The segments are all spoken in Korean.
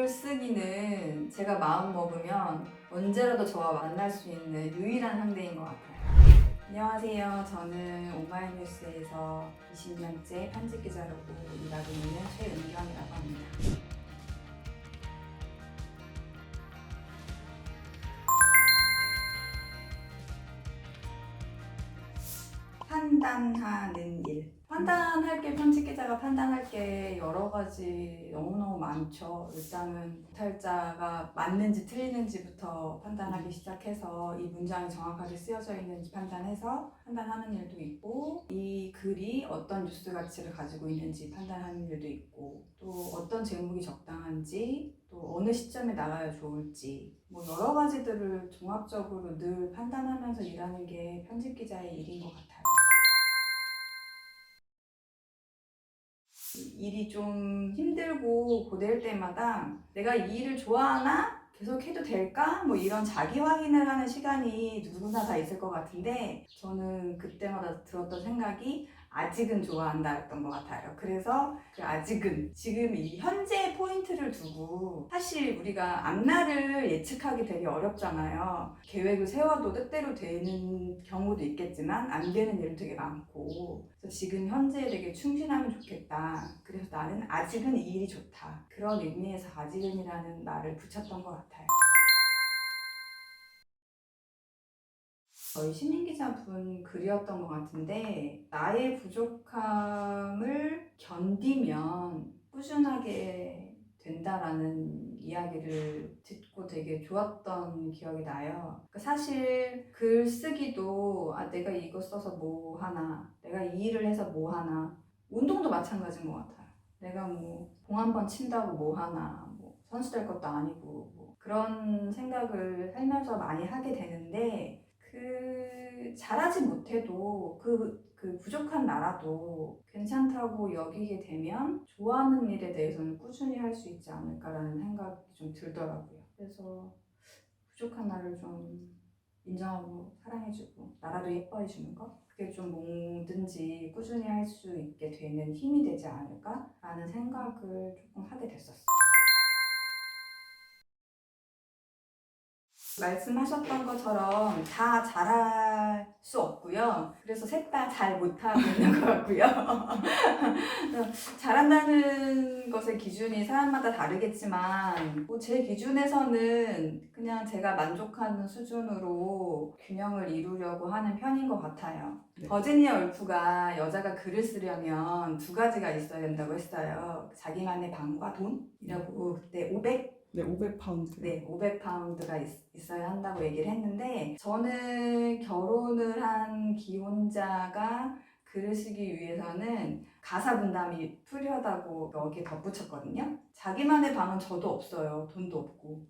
글쓰기는 제가 마음 먹으면 언제라도 저와 만날 수 있는 유일한 상대인 것 같아요. 안녕하세요. 저는 오마이뉴스에서 20년째 편집 기자로 일하고 있는 최은경이라고 합니다. 판단하는 일. 판단할 게, 편집 기자가 판단할 게 여러 가지 너무너무 많죠. 일단은 탈자가 맞는지 틀리는지부터 판단하기 시작해서 이 문장이 정확하게 쓰여져 있는지 판단해서 판단하는 일도 있고, 이 글이 어떤 뉴스 가치를 가지고 있는지 판단하는 일도 있고, 또 어떤 제목이 적당한지, 또 어느 시점에 나가야 좋을지, 뭐 여러 가지들을 종합적으로 늘 판단하면서 일하는 게 편집 기자의 일인 것 같아요. 일이 좀 힘들고 고될 때마다 내가 이 일을 좋아하나? 계속 해도 될까? 뭐 이런 자기 확인을 하는 시간이 누구나 다 있을 것 같은데, 저는 그때마다 들었던 생각이 아직은 좋아한다였던 것 같아요. 그래서 그 아직은, 지금 이 현재의 포인트를 두고, 사실 우리가 앞날을 예측하기 되게 어렵잖아요. 계획을 세워도 뜻대로 되는 경우도 있겠지만 안 되는 일도 되게 많고, 그래서 지금 현재에 되게 충실하면 좋겠다. 그래서 나는 아직은 이 일이 좋다. 그런 의미에서 아직은이라는 말을 붙였던 것 같아요. 저희 시민기자분 글이었던 것 같은데, 나의 부족함을 견디면 꾸준하게 된다라는 이야기를 듣고 되게 좋았던 기억이 나요. 사실 글 쓰기도 내가 이거 써서 뭐 하나, 내가 이 일을 해서 뭐 하나, 운동도 마찬가지인 것 같아요. 내가 뭐 공 한 번 친다고 뭐 하나, 뭐 선수 될 것도 아니고, 뭐 그런 생각을 살면서 많이 하게 되는데, 잘하지 못해도 그 부족한 나라도 괜찮다고 여기게 되면 좋아하는 일에 대해서는 꾸준히 할 수 있지 않을까라는 생각이 좀 들더라고요. 그래서 부족한 나를 좀 인정하고 사랑해주고 나라도 예뻐해주는 거, 그게 좀 뭐든지 꾸준히 할 수 있게 되는 힘이 되지 않을까라는 생각을 조금 하게 됐었어요. 말씀하셨던 것처럼 다 잘할 수 없고요. 그래서 셋 다 잘 못하고 있는 것 같고요. 잘한다는 것의 기준이 사람마다 다르겠지만, 뭐 제 기준에서는 그냥 제가 만족하는 수준으로 균형을 이루려고 하는 편인 것 같아요. 네. 버지니아 울프가 여자가 글을 쓰려면 두 가지가 있어야 된다고 했어요. 자기만의 방과 돈이라고, 그때 500 네, 500파운드. 네, 500파운드가 있어야 한다고 얘기를 했는데, 저는 결혼을 한 기혼자가 글을 쓰기 위해서는 가사 분담이 필요하다고 여기에 덧붙였거든요. 자기만의 방은 저도 없어요. 돈도 없고.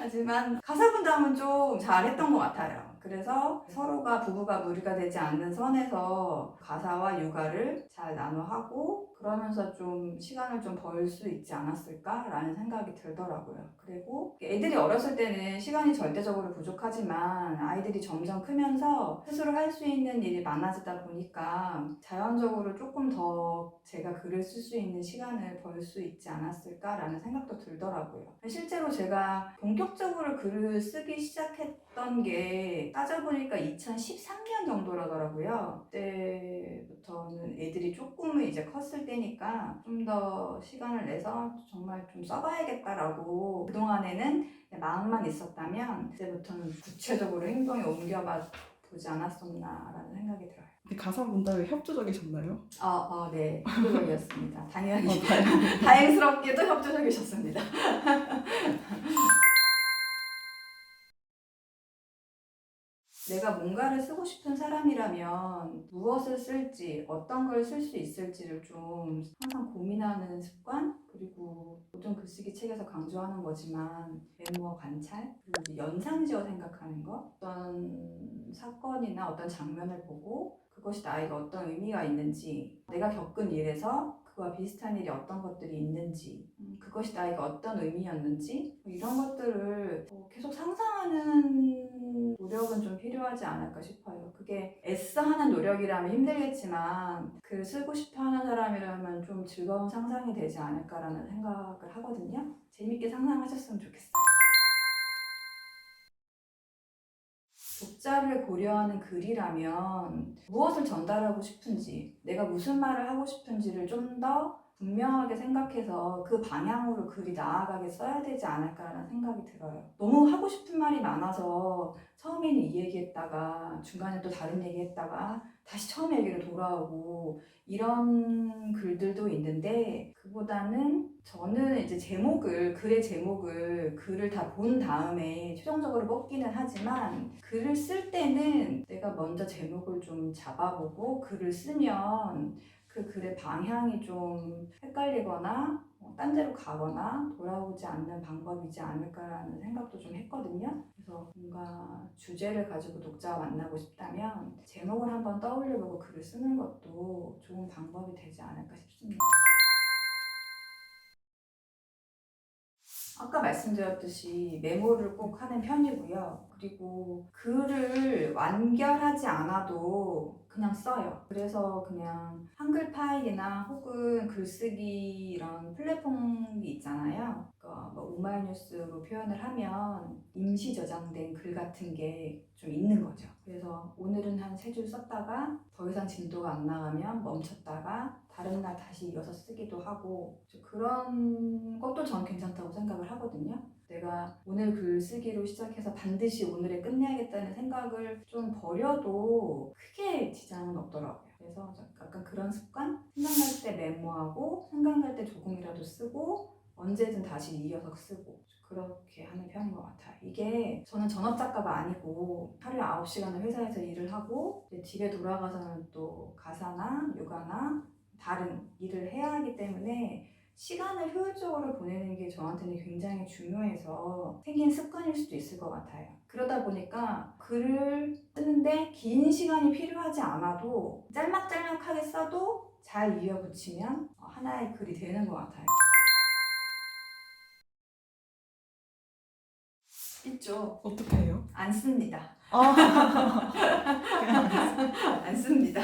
하지만 가사 분담은 좀 잘했던 것 같아요. 그래서 서로가 부부가 무리가 되지 않는 선에서 가사와 육아를 잘 나눠하고, 그러면서 좀 시간을 좀 벌 수 있지 않았을까라는 생각이 들더라고요. 그리고 애들이 어렸을 때는 시간이 절대적으로 부족하지만, 아이들이 점점 크면서 스스로 할 수 있는 일이 많아지다 보니까 자연적으로 조금 더 제가 글을 쓸 수 있는 시간을 벌 수 있지 않았을까라는 생각도 들더라고요. 실제로 제가 본격적으로 글을 쓰기 시작했던 게 따져보니까 2013년 정도라더라고요. 그때부터는 애들이 조금은 이제 컸을 때니까 좀 더 시간을 내서 정말 좀 써봐야겠다라고, 그동안에는 마음만 있었다면 그때부터는 구체적으로 행동에 옮겨봐 보지 않았었나라는 생각이 들어요. 근데 가사 문답에 협조적이셨나요? 네, 협조적이었습니다. 당연히. 다행이네요. 다행스럽게도 협조적이셨습니다. 내가 뭔가를 쓰고 싶은 사람이라면 무엇을 쓸지, 어떤 걸 쓸 수 있을지를 좀 항상 고민하는 습관, 그리고 모든 글쓰기 책에서 강조하는 거지만 메모와 관찰, 그리고 이제 연상지어 생각하는 것, 어떤 사건이나 어떤 장면을 보고 그것이 나에게 어떤 의미가 있는지, 내가 겪은 일에서 그와 비슷한 일이 어떤 것들이 있는지, 그것이 나에게 어떤 의미였는지 이런 것들을 계속 상상하는 노력은 좀 필요하지 않을까 싶어요. 그게 애써 하는 노력이라면 힘들겠지만 글 쓰고 싶어 하는 사람이라면 좀 즐거운 상상이 되지 않을까라는 생각을 하거든요. 재밌게 상상하셨으면 좋겠어요. 독자를 고려하는 글이라면 무엇을 전달하고 싶은지, 내가 무슨 말을 하고 싶은지를 좀 더 분명하게 생각해서 그 방향으로 글이 나아가게 써야 되지 않을까라는 생각이 들어요. 너무 하고 싶은 말이 많아서 처음에는 이 얘기했다가 중간에 또 다른 얘기했다가 다시 처음 얘기로 돌아오고 이런 글들도 있는데, 그보다는 저는 이제 글의 제목을 글을 다 본 다음에 최종적으로 뽑기는 하지만, 글을 쓸 때는 내가 먼저 제목을 좀 잡아보고 글을 쓰면 그 글의 방향이 좀 헷갈리거나 딴 데로 가거나 돌아오지 않는 방법이지 않을까라는 생각도 좀 했거든요. 그래서 뭔가 주제를 가지고 독자와 만나고 싶다면 제목을 한번 떠올려보고 글을 쓰는 것도 좋은 방법이 되지 않을까 싶습니다. 아까 말씀드렸듯이 메모를 꼭 하는 편이고요. 그리고 글을 완결하지 않아도 그냥 써요. 그래서 그냥 한글 파일이나 혹은 글쓰기 이런 플랫폼이 있잖아요. 그러니까 뭐 오마이뉴스로 표현을 하면 임시 저장된 글 같은 게 좀 있는 거죠. 그래서 오늘은 한 3줄 썼다가 더 이상 진도가 안 나가면 멈췄다가 다른 날 다시 이어서 쓰기도 하고, 그런 것도 전 괜찮다고 생각을 하거든요. 내가 오늘 글 쓰기로 시작해서 반드시 오늘에 끝내야겠다는 생각을 좀 버려도 크게 지장은 없더라고요. 그래서 약간 그런 습관? 생각날 때 메모하고 생각날 때 조금이라도 쓰고 언제든 다시 이어서 쓰고 그렇게 하는 편인 것 같아요. 이게 저는 전업작가가 아니고 하루에 9시간을 회사에서 일을 하고 이제 집에 돌아가서는 또 가사나 육아나 다른 일을 해야 하기 때문에 시간을 효율적으로 보내는 게 저한테는 굉장히 중요해서 생긴 습관일 수도 있을 것 같아요. 그러다 보니까 글을 쓰는데 긴 시간이 필요하지 않아도 짤막짤막하게 써도 잘 이어붙이면 하나의 글이 되는 것 같아요. 있죠. 어떻게 해요? 안 씁니다. 안 씁니다.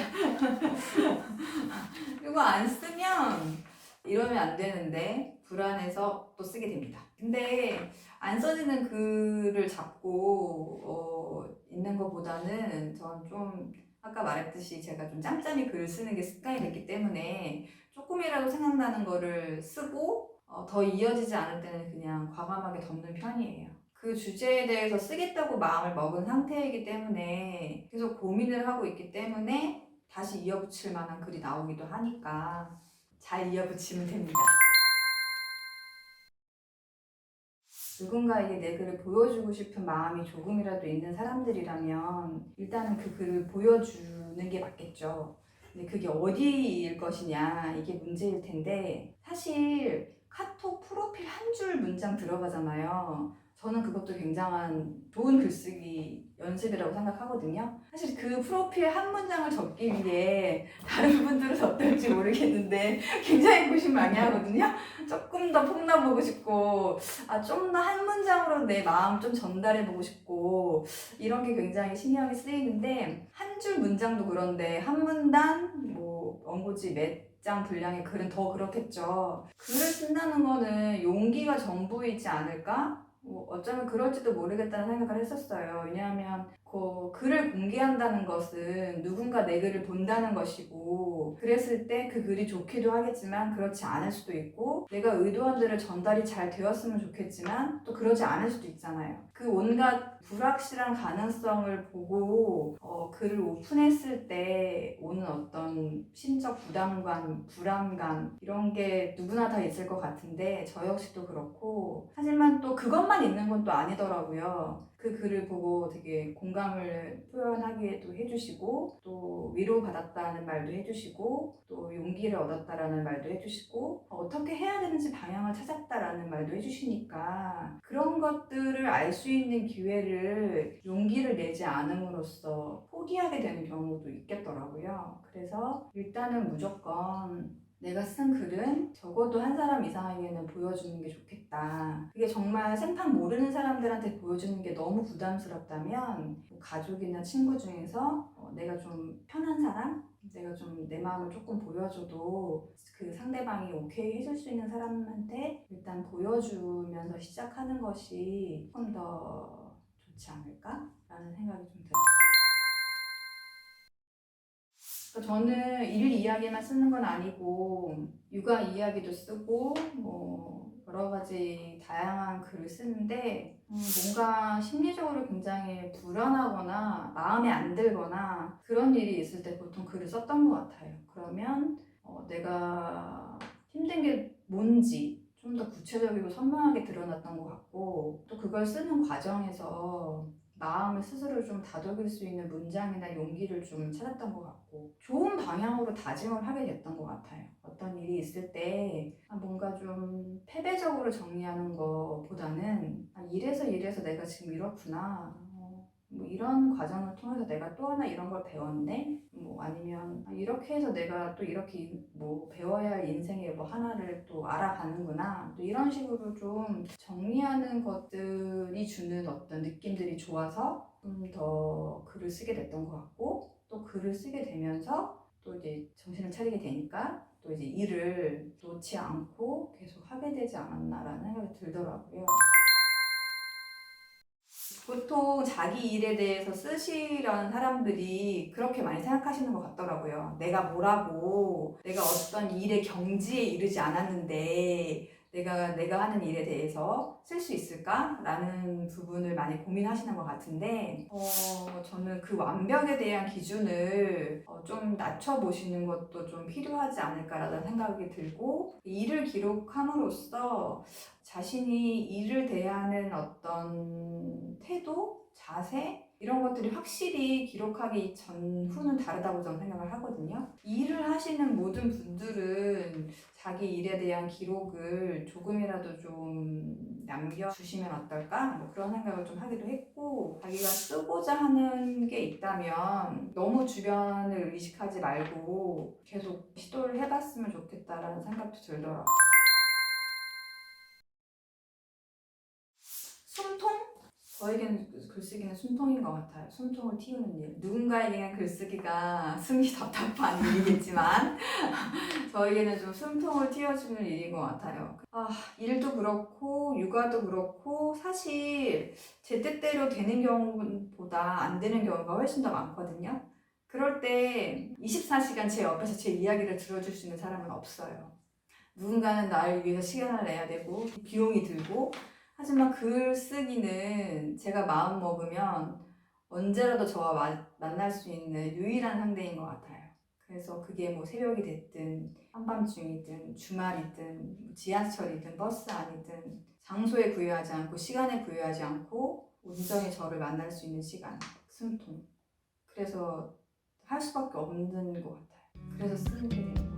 이거 안 쓰면 이러면 안 되는데 불안해서 또 쓰게 됩니다. 근데 안 써지는 글을 잡고 있는 것보다는 전 좀 아까 말했듯이 제가 좀 짬짬이 글을 쓰는 게 습관이 됐기 때문에 조금이라도 생각나는 거를 쓰고 더 이어지지 않을 때는 그냥 과감하게 덮는 편이에요. 그 주제에 대해서 쓰겠다고 마음을 먹은 상태이기 때문에 계속 고민을 하고 있기 때문에 다시 이어붙일 만한 글이 나오기도 하니까 잘 이어붙이면 됩니다. 누군가에게 내 글을 보여주고 싶은 마음이 조금이라도 있는 사람들이라면 일단은 그 글을 보여주는 게 맞겠죠. 근데 그게 어디일 것이냐 이게 문제일 텐데, 사실 카톡 프로필 한 줄 문장 들어가잖아요. 저는 그것도 굉장한 좋은 글쓰기 연습이라고 생각하거든요. 사실 그 프로필 한 문장을 적기 위해 다른 분들은 어떨지 모르겠는데 굉장히 고심 많이 하거든요. 조금 더 폭나보고 싶고 좀 더 한 문장으로 내 마음 좀 전달해보고 싶고 이런 게 굉장히 신경이 쓰이는데, 한 줄 문장도 그런데 한 문단 뭐 원고지 몇 장 분량의 글은 더 그렇겠죠. 글을 쓴다는 거는 용기가 전부이지 않을까? 어쩌면 그럴지도 모르겠다는 생각을 했었어요. 왜냐하면 그 글을 공개한다는 것은 누군가 내 글을 본다는 것이고, 그랬을 때 그 글이 좋기도 하겠지만 그렇지 않을 수도 있고, 내가 의도한 대로 전달이 잘 되었으면 좋겠지만 또 그러지 않을 수도 있잖아요. 그 온갖 불확실한 가능성을 보고 글을 오픈했을 때 오는 어떤 심적 부담감, 불안감 이런 게 누구나 다 있을 것 같은데 저 역시도 그렇고, 하지만 또 그것만 있는 건 또 아니더라고요. 그 글을 보고 되게 공감을 표현하기도 해주시고, 또 위로받았다는 말도 해주시고, 또 용기를 얻었다라는 말도 해주시고, 어떻게 해야 되는지 방향을 찾았다라는 말도 해주시니까 그런 것들을 알 수 있는 기회를 용기를 내지 않음으로써 포기하게 되는 경우도 있겠더라고요. 그래서 일단은 무조건 내가 쓴 글은 적어도 한 사람 이상에게는 보여주는 게 좋겠다. 그게 정말 생판 모르는 사람들한테 보여주는 게 너무 부담스럽다면 뭐 가족이나 친구 중에서 내가 좀 편한 사람? 내가 좀 내 마음을 조금 보여줘도 그 상대방이 오케이 해줄 수 있는 사람한테 일단 보여주면서 시작하는 것이 조금 더 좋지 않을까라는 생각이 좀 들어요. 저는 일 이야기만 쓰는 건 아니고 육아 이야기도 쓰고 뭐 여러 가지 다양한 글을 쓰는데 뭔가 심리적으로 굉장히 불안하거나 마음에 안 들거나 그런 일이 있을 때 보통 글을 썼던 것 같아요. 그러면 내가 힘든 게 뭔지 좀 더 구체적이고 선명하게 드러났던 것 같고 또 그걸 쓰는 과정에서 마음을 스스로 좀 다독일 수 있는 문장이나 용기를 좀 찾았던 것 같고 좋은 방향으로 다짐을 하게 됐던 것 같아요. 어떤 일이 있을 때 뭔가 좀 패배적으로 정리하는 것보다는 이래서 내가 지금 이렇구나. 뭐 이런 과정을 통해서 내가 또 하나 이런 걸 배웠네? 뭐 아니면 이렇게 해서 내가 또 이렇게 뭐 배워야 할 인생의 뭐 하나를 또 알아가는구나. 또 이런 식으로 좀 정리하는 것들이 주는 어떤 느낌들이 좋아서 좀 더 글을 쓰게 됐던 것 같고 또 글을 쓰게 되면서 또 이제 정신을 차리게 되니까 또 이제 일을 놓지 않고 계속 하게 되지 않았나라는 생각이 들더라고요. 보통 자기 일에 대해서 쓰시려는 사람들이 그렇게 많이 생각하시는 것 같더라고요. 내가 뭐라고, 내가 어떤 일의 경지에 이르지 않았는데, 내가 하는 일에 대해서 쓸 수 있을까? 라는 부분을 많이 고민하시는 것 같은데, 저는 그 완벽에 대한 기준을 좀 낮춰보시는 것도 좀 필요하지 않을까라는 생각이 들고, 일을 기록함으로써 자신이 일을 대하는 어떤 태도, 자세 이런 것들이 확실히 기록하기 전후는 다르다고 저는 생각을 하거든요. 일을 하시는 모든 분들은 자기 일에 대한 기록을 조금이라도 좀 남겨주시면 어떨까? 뭐 그런 생각을 좀 하기도 했고 자기가 쓰고자 하는 게 있다면 너무 주변을 의식하지 말고 계속 시도를 해봤으면 좋겠다라는 생각도 들더라고요. 숨통? 저에게는 글쓰기는 숨통인 것 같아요. 숨통을 틔우는 일. 누군가에게는 글쓰기가 숨이 답답한 일이겠지만 저에게는 좀 숨통을 틔워주는 일인 것 같아요. 일도 그렇고 육아도 그렇고 사실 제 뜻대로 되는 경우보다 안 되는 경우가 훨씬 더 많거든요. 그럴 때 24시간 제 옆에서 제 이야기를 들어줄 수 있는 사람은 없어요. 누군가는 나를 위해서 시간을 내야 되고 비용이 들고 하지만 글 쓰기는 제가 마음 먹으면 언제라도 저와 만날 수 있는 유일한 상대인 것 같아요. 그래서 그게 뭐 새벽이 됐든 한밤중이든 주말이든 지하철이든 버스 안이든 장소에 구애하지 않고 시간에 구애하지 않고 온전히 저를 만날 수 있는 시간, 숨통. 그래서 할 수밖에 없는 것 같아요. 그래서 쓰는 게